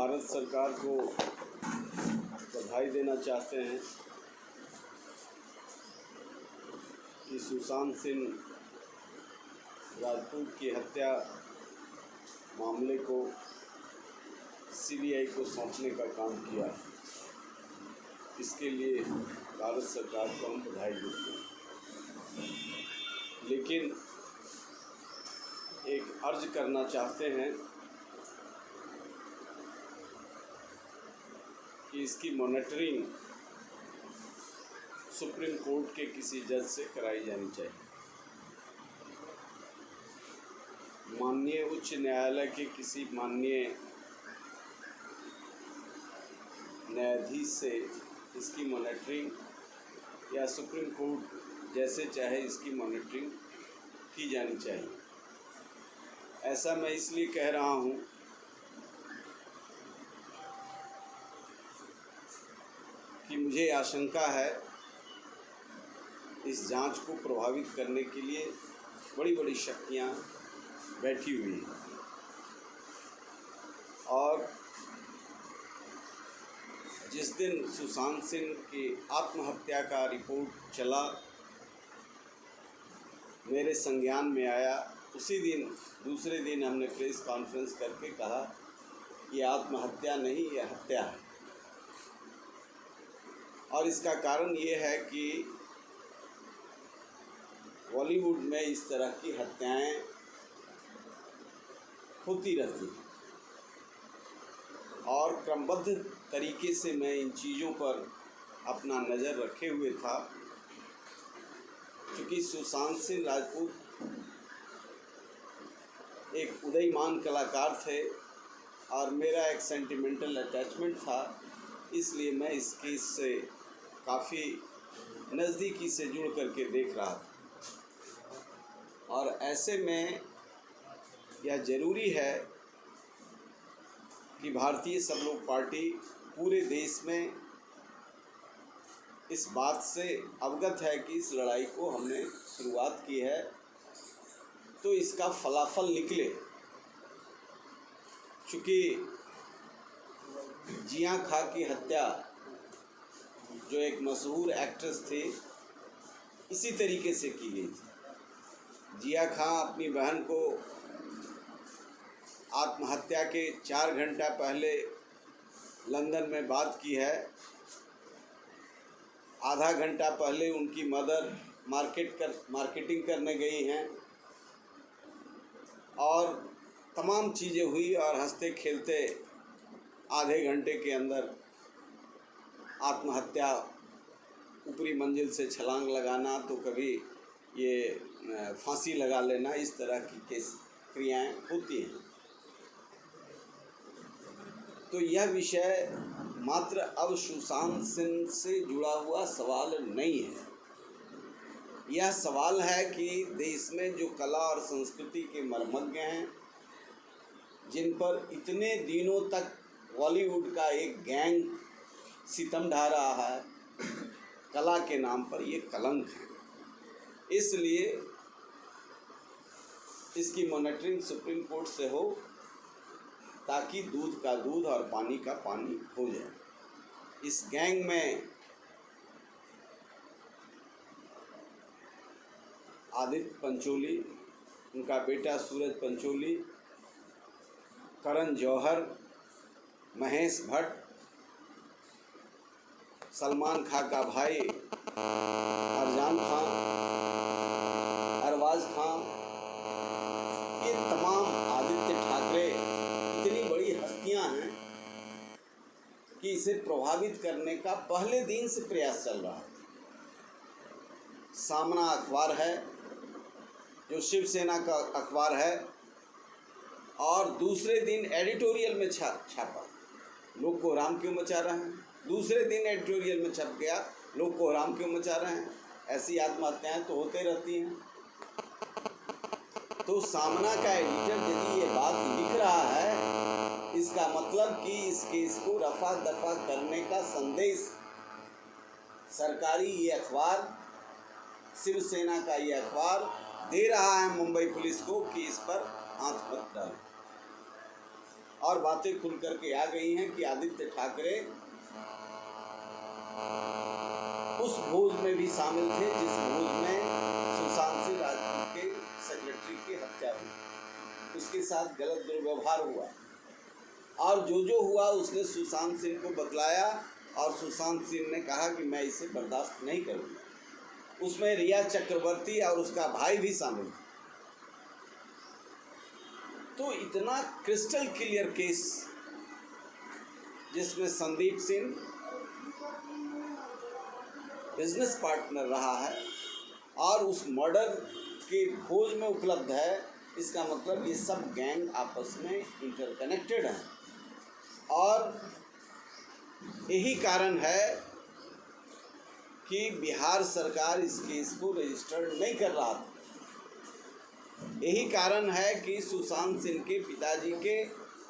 भारत सरकार को बधाई देना चाहते हैं कि सुशांत सिंह राजपूत की हत्या मामले को सीबीआई को सौंपने का काम किया। इसके लिए भारत सरकार को हम बधाई देते हैं, लेकिन एक अर्ज करना चाहते हैं कि इसकी मॉनिटरिंग सुप्रीम कोर्ट के किसी जज से कराई जानी चाहिए। माननीय उच्च न्यायालय के किसी माननीय न्यायाधीश से इसकी मॉनिटरिंग या सुप्रीम कोर्ट जैसे चाहे इसकी मॉनिटरिंग की जानी चाहिए। ऐसा मैं इसलिए कह रहा हूँ कि मुझे आशंका है इस जांच को प्रभावित करने के लिए बड़ी बड़ी शक्तियाँ बैठी हुई हैं और जिस दिन सुशांत सिंह की आत्महत्या का रिपोर्ट चला, मेरे संज्ञान में आया, उसी दिन दूसरे दिन हमने प्रेस कॉन्फ्रेंस करके कहा कि आत्महत्या नहीं, यह हत्या है। और इसका कारण ये है कि बॉलीवुड में इस तरह की हत्याएं होती रहती हैं और क्रमबद्ध तरीके से मैं इन चीज़ों पर अपना नज़र रखे हुए था। क्योंकि सुशांत सिंह राजपूत एक उदयमान कलाकार थे और मेरा एक सेंटिमेंटल अटैचमेंट था, इसलिए मैं इस केस से काफ़ी नज़दीकी से जुड़ करके देख रहा था। और ऐसे में यह ज़रूरी है कि भारतीय सब लोग पार्टी पूरे देश में इस बात से अवगत है कि इस लड़ाई को हमने शुरुआत की है तो इसका फलाफल निकले। चूँकि जिया खां की हत्या, जो एक मशहूर एक्ट्रेस थी, इसी तरीके से की गई थी। जिया खां अपनी बहन को आत्महत्या के 4 घंटा पहले लंदन में बात की है। आधा घंटा पहले उनकी मदर मार्केटिंग करने गई हैं और तमाम चीज़ें हुई और हंसते खेलते आधे घंटे के अंदर आत्महत्या, ऊपरी मंजिल से छलांग लगाना तो कभी ये फांसी लगा लेना, इस तरह की क्रियाएं होती हैं। तो यह विषय मात्र अब सुशांत सिंह से जुड़ा हुआ सवाल नहीं है। यह सवाल है कि देश में जो कला और संस्कृति के मर्मज्ञ हैं, जिन पर इतने दिनों तक बॉलीवुड का एक गैंग सितम ढा रहा है, कला के नाम पर ये कलंक है। इसलिए इसकी मॉनिटरिंग सुप्रीम कोर्ट से हो ताकि दूध का दूध और पानी का पानी हो जाए। इस गैंग में आदित्य पंचोली, उनका बेटा सूरज पंचोली, करण जौहर, महेश भट्ट, सलमान खां का भाई अरजान खान, अरबाज खान, ये तमाम आदित्य ठाकरे इतनी बड़ी हस्तियां हैं कि इसे प्रभावित करने का पहले दिन से प्रयास चल रहा है। सामना अखबार है जो शिवसेना का अखबार है और दूसरे दिन एडिटोरियल में छापा, लोग कोहराम क्यों मचा रहे हैं। दूसरे दिन एडिटोरियल में छप गया, लोग कोहराम क्यों मचा रहे हैं। ऐसी आत्महत्याएं तो होते रहती हैं। तो सामना का एडिटर यदि ये बात लिख रहा है, इसका मतलब कि इस केस को रफा दफा करने का संदेश सरकारी ये अखबार, शिवसेना का ये अखबार दे रहा है मुंबई पुलिस को कि इस पर हाथ मत डालो। और बातें खुल करके आ गई हैं कि आदित्य ठाकरे उस भोज में भी शामिल थे जिस भोज में सुशांत सिंह राजपूत के सेक्रेटरी की हत्या हुई, उसके साथ गलत दुर्व्यवहार हुआ और जो हुआ उसने सुशांत सिंह को बतलाया और सुशांत सिंह ने कहा कि मैं इसे बर्दाश्त नहीं करूँगा। उसमें रिया चक्रवर्ती और उसका भाई भी शामिल था। तो इतना क्रिस्टल क्लियर केस जिसमें संदीप सिंह बिजनेस पार्टनर रहा है और उस मर्डर के खोज में उपलब्ध है, इसका मतलब ये सब गैंग आपस में इंटरकनेक्टेड हैं और यही कारण है कि बिहार सरकार इस केस को रजिस्टर्ड नहीं कर रहा था। यही कारण है कि सुशांत सिंह के पिताजी के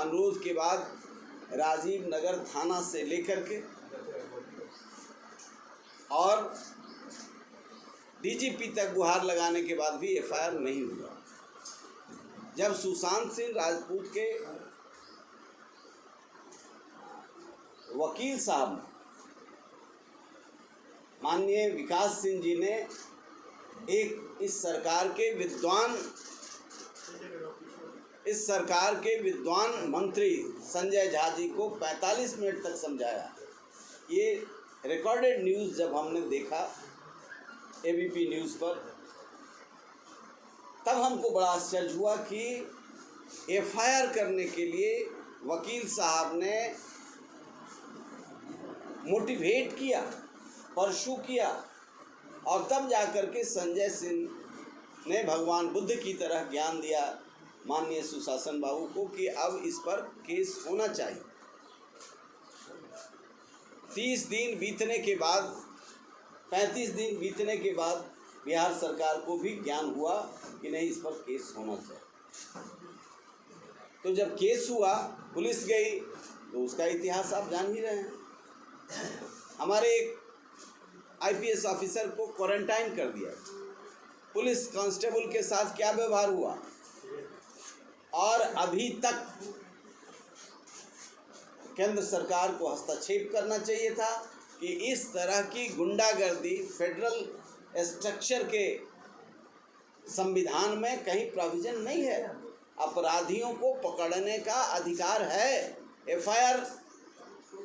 अनुरोध के बाद राजीव नगर थाना से लेकर के और डीजीपी तक गुहार लगाने के बाद भी एफआईआर नहीं हुआ। जब सुशांत सिंह राजपूत के वकील साहब माननीय विकास सिंह जी ने एक इस सरकार के विद्वान मंत्री संजय झा जी को 45 मिनट तक समझाया। ये रिकॉर्डेड न्यूज़ जब हमने देखा एबीपी न्यूज़ पर, तब हमको बड़ा आश्चर्य हुआ कि एफआईआर करने के लिए वकील साहब ने मोटिवेट किया, परसू किया और तब जाकर के संजय सिंह ने भगवान बुद्ध की तरह ज्ञान दिया माननीय सुशासन बाबू को कि अब इस पर केस होना चाहिए। 30 दिन बीतने के बाद 35 दिन बीतने के बाद बिहार सरकार को भी ज्ञान हुआ कि नहीं, इस पर केस होना चाहिए। तो जब केस हुआ, पुलिस गई, तो उसका इतिहास आप जान ही रहे हैं। हमारे एक आईपीएस ऑफिसर को क्वारंटाइन कर दिया, पुलिस कांस्टेबल के साथ क्या व्यवहार हुआ, और अभी तक केंद्र सरकार को हस्तक्षेप करना चाहिए था कि इस तरह की गुंडागर्दी फेडरल स्ट्रक्चर के संविधान में कहीं प्रोविजन नहीं है। अपराधियों को पकड़ने का अधिकार है, एफआईआर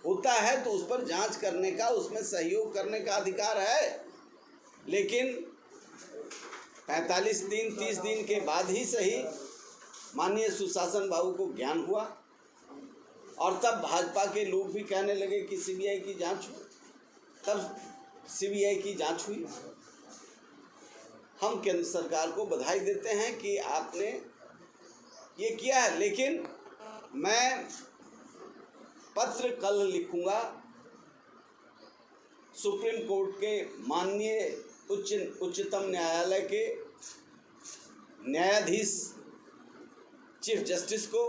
होता है तो उस पर जांच करने का, उसमें सहयोग करने का अधिकार है, लेकिन 45 दिन 30 दिन के बाद ही सही माननीय सुशासन बाबू को ज्ञान हुआ और तब भाजपा के लोग भी कहने लगे कि सीबीआई की जांच हो। तब सीबीआई की जांच हुई। हम केंद्र सरकार को बधाई देते हैं कि आपने ये किया है, लेकिन मैं पत्र कल लिखूंगा सुप्रीम कोर्ट के माननीय उच्चतम न्यायालय के न्यायाधीश चीफ जस्टिस को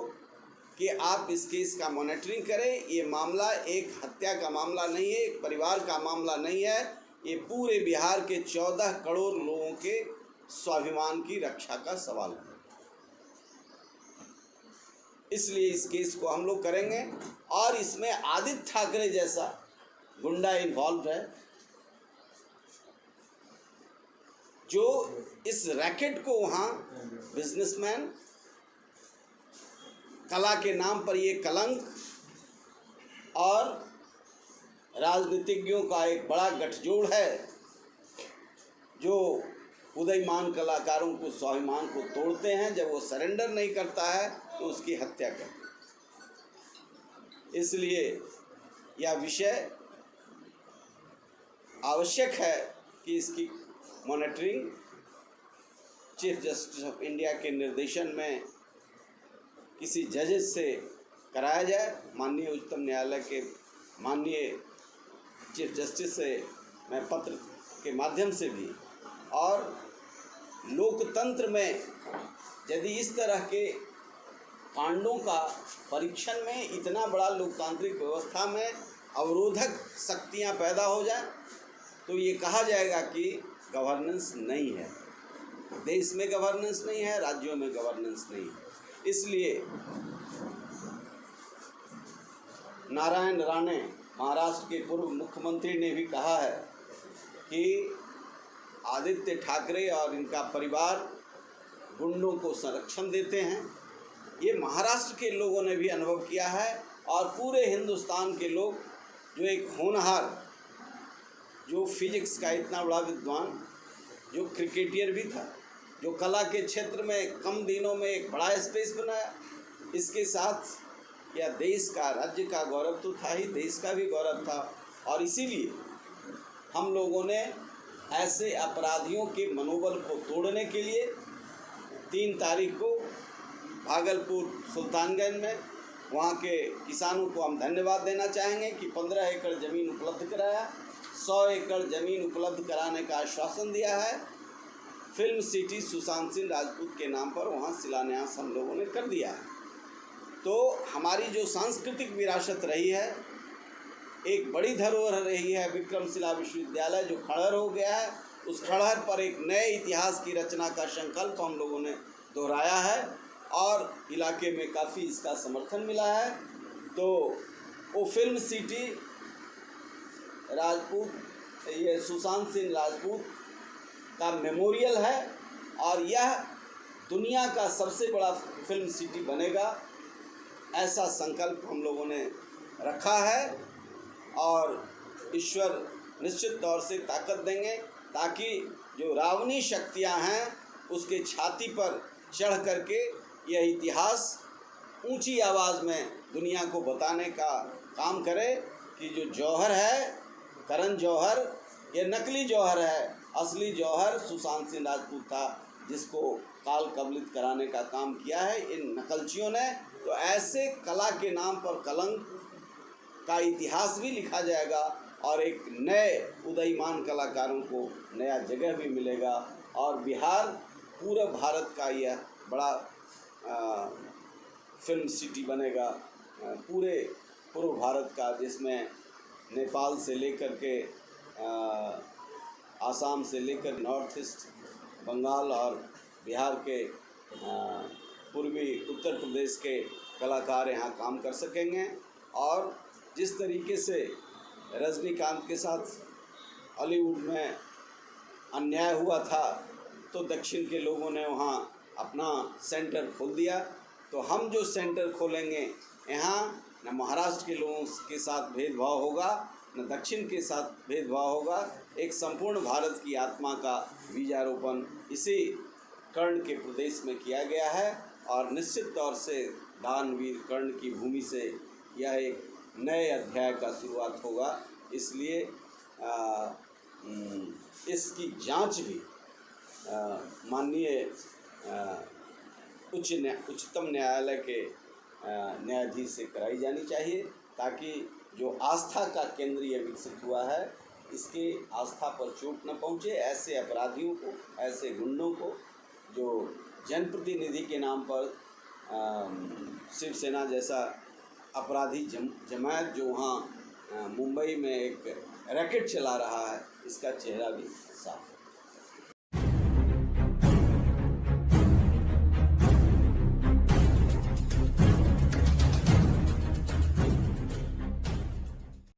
कि आप इस केस का मॉनिटरिंग करें। ये मामला एक हत्या का मामला नहीं है, एक परिवार का मामला नहीं है, ये पूरे बिहार के 14 करोड़ लोगों के स्वाभिमान की रक्षा का सवाल है। इसलिए इस केस को हम लोग करेंगे और इसमें आदित्य ठाकरे जैसा गुंडा इन्वॉल्व है जो इस रैकेट को वहाँ बिजनेसमैन, कला के नाम पर ये कलंक और राजनीतिज्ञों का एक बड़ा गठजोड़ है जो उदयमान कलाकारों को स्वाभिमान को तोड़ते हैं। जब वो सरेंडर नहीं करता है तो उसकी हत्या करते हैं। इसलिए यह विषय आवश्यक है कि इसकी monitoring chief justice of India के निर्देशन में किसी जजेस से कराया जाए। माननीय उच्चतम न्यायालय के माननीय चीफ जस्टिस से मैं पत्र के माध्यम से भी, और लोकतंत्र में यदि इस तरह के कांडों का परीक्षण में इतना बड़ा लोकतांत्रिक व्यवस्था में अवरोधक शक्तियां पैदा हो जाए तो ये कहा जाएगा कि गवर्नेंस नहीं है, देश में गवर्नेंस नहीं है, राज्यों में गवर्नेंस नहीं है। इसलिए नारायण राणे महाराष्ट्र के पूर्व मुख्यमंत्री ने भी कहा है कि आदित्य ठाकरे और इनका परिवार गुंडों को संरक्षण देते हैं। ये महाराष्ट्र के लोगों ने भी अनुभव किया है और पूरे हिंदुस्तान के लोग, जो एक होनहार, जो फिजिक्स का इतना बड़ा विद्वान, जो क्रिकेटियर भी था, जो कला के क्षेत्र में कम दिनों में एक बड़ा स्पेस बनाया, इसके साथ यह देश का, राज्य का गौरव तो था ही, देश का भी गौरव था। और इसीलिए हम लोगों ने ऐसे अपराधियों के मनोबल को तोड़ने के लिए 3 तारीख को भागलपुर सुल्तानगंज में वहाँ के किसानों को हम धन्यवाद देना चाहेंगे कि 15 एकड़ ज़मीन उपलब्ध कराया, 100 एकड़ ज़मीन उपलब्ध कराने का आश्वासन दिया है। फिल्म सिटी सुशांत सिंह राजपूत के नाम पर वहाँ शिलान्यास हम लोगों ने कर दिया है। तो हमारी जो सांस्कृतिक विरासत रही है, एक बड़ी धरोहर रही है विक्रमशिला विश्वविद्यालय, जो खंडहर हो गया है, उस खंडहर पर एक नए इतिहास की रचना का संकल्प हम लोगों ने दोहराया है और इलाके में काफ़ी इसका समर्थन मिला है। तो वो फिल्म सिटी राजपूत, ये सुशांत सिंह राजपूत का मेमोरियल है और यह दुनिया का सबसे बड़ा फिल्म सिटी बनेगा, ऐसा संकल्प हम लोगों ने रखा है। और ईश्वर निश्चित तौर से ताकत देंगे ताकि जो रावणी शक्तियां हैं उसके छाती पर चढ़ करके यह इतिहास ऊंची आवाज़ में दुनिया को बताने का काम करे कि जो जौहर है, करण जौहर, ये नकली जौहर है, असली जौहर सुशांत सिंह राजपूत था, जिसको काल कबलित कराने का काम किया है इन नकलचियों ने। तो ऐसे कला के नाम पर कलंक का इतिहास भी लिखा जाएगा और एक नए उदयमान कलाकारों को नया जगह भी मिलेगा और बिहार पूरा भारत का यह बड़ा फिल्म सिटी बनेगा, पूरे पूर्व भारत का, जिसमें नेपाल से लेकर के आसाम से लेकर नॉर्थ ईस्ट, बंगाल और बिहार के पूर्वी उत्तर प्रदेश के कलाकार यहाँ काम कर सकेंगे। और जिस तरीके से रजनीकांत के साथ हॉलीवुड में अन्याय हुआ था, तो दक्षिण के लोगों ने वहाँ अपना सेंटर खोल दिया। तो हम जो सेंटर खोलेंगे, यहाँ न महाराष्ट्र के लोगों के साथ भेदभाव होगा, न दक्षिण के साथ भेदभाव होगा। एक संपूर्ण भारत की आत्मा का बीजारोपण इसी कर्ण के प्रदेश में किया गया है और निश्चित तौर से दानवीर कर्ण की भूमि से यह एक नए अध्याय का शुरुआत होगा। इसलिए इसकी जांच भी माननीय उच्चतम न्यायालय के न्यायाधीश से कराई जानी चाहिए, ताकि जो आस्था का केंद्र ये विकसित हुआ है, इसके आस्था पर चोट न पहुँचे। ऐसे अपराधियों को, ऐसे गुंडों को, जो जनप्रतिनिधि के नाम पर शिवसेना जैसा अपराधी जमात जो वहाँ मुंबई में एक रैकेट चला रहा है, इसका चेहरा भी साफ है।